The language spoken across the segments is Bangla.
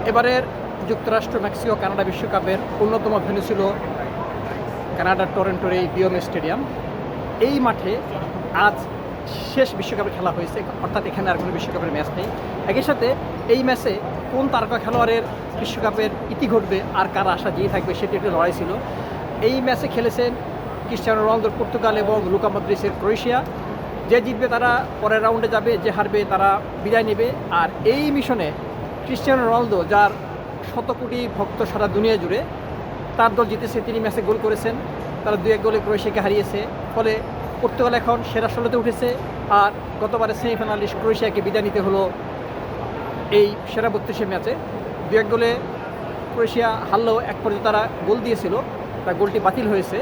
এবারের যুক্তরাষ্ট্র মেক্সিকো কানাডা বিশ্বকাপের অন্যতম ভেন্যু ছিল কানাডার টরন্টোর এই বিএম স্টেডিয়াম। এই মাঠে আজ শেষ বিশ্বকাপের খেলা হয়েছে, অর্থাৎ এখানে আর কোনো বিশ্বকাপের ম্যাচ নেই। একই সাথে এই ম্যাচে কোন তারকা খেলোয়াড়ের বিশ্বকাপের ইতি ঘটবে আর কারা আশা জিয়ে থাকবে সেটি একটি লড়াই ছিল। এই ম্যাচে খেলেছেন ক্রিস্টিয়ানো রোনালদোর পর্তুগাল এবং লুকা মদ্রিচের ক্রোয়েশিয়া। যে জিতবে তারা পরের রাউন্ডে যাবে, যে হারবে তারা বিদায় নেবে। আর এই মিশনে ক্রিস্টিয়ানো রোনালদো, যার শত কোটি ভক্ত সারা দুনিয়া জুড়ে, তার দল জিতেছে, তিনি ম্যাচে গোল করেছেন। তারা 2-1 গোলে ক্রোয়েশিয়াকে হারিয়েছে। ফলে পর্তুগাল এখন সেরা 16তে উঠেছে। আর গতবারে সেমিফাইনালিস্ট ক্রোয়েশিয়াকে বিদায় নিতে হলো এই সেরা 32 ম্যাচে। 2-1 গোলে ক্রোয়েশিয়া হারলেও এক পর্যায়ে তারা গোল দিয়েছিল, তার গোলটি বাতিল হয়েছে।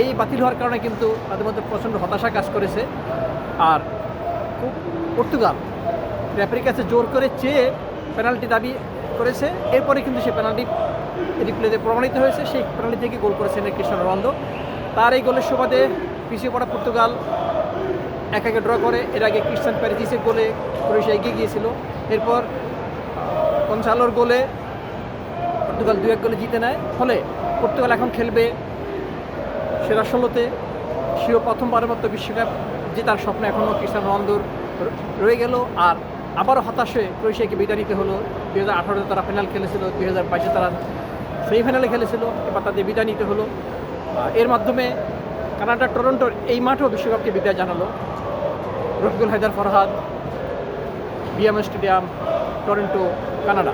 এই বাতিল হওয়ার কারণে কিন্তু তাদের মধ্যে প্রচণ্ড হতাশা কাজ করেছে। আর পর্তুগাল রেফারির কাছে জোর করে চেয়ে পেনাল্টি দাবি করেছে। এরপরে কিন্তু সেই পেনাল্টি রিপ্লেতে প্রমাণিত হয়েছে, সেই পেনাল্টি থেকে গোল করেছেন ক্রিস্টিয়ানো রোনালদো। তার এই গোলের সুবাদে পিছিয়ে পড়া পর্তুগাল 1-1 ড্র করে। এর আগে ক্রিস্টিয়ান প্যারিসিসের গোলে ক্রোয়েশিয়া এগিয়ে গিয়েছিল। এরপর কনসালোর গোলে পর্তুগাল 2-1 গোলে জিতে নেয়। ফলে পর্তুগাল এখন খেলবে সেরা 16তে। সেও প্রথমবারের মতো বিশ্বকাপ জেতার স্বপ্ন এখনও ক্রিস্টিয়ানো রোনালদোর রয়ে গেল। আর আবারও হতাশ হয়ে ক্রোয়েশিয়াকে বিদায় নিতে হলো। 2018-তে তারা ফাইনাল খেলেছিল, 2022-এ তারা সেমিফাইনালে খেলেছিল, এবার তাদের বিদায় নিতে হলো। এর মাধ্যমে কানাডার টরন্টোর এই মাঠেও বিশ্বকাপকে বিদায় জানালো। Rafiqul Haider Farhad, BM stadium, Toronto, Canada.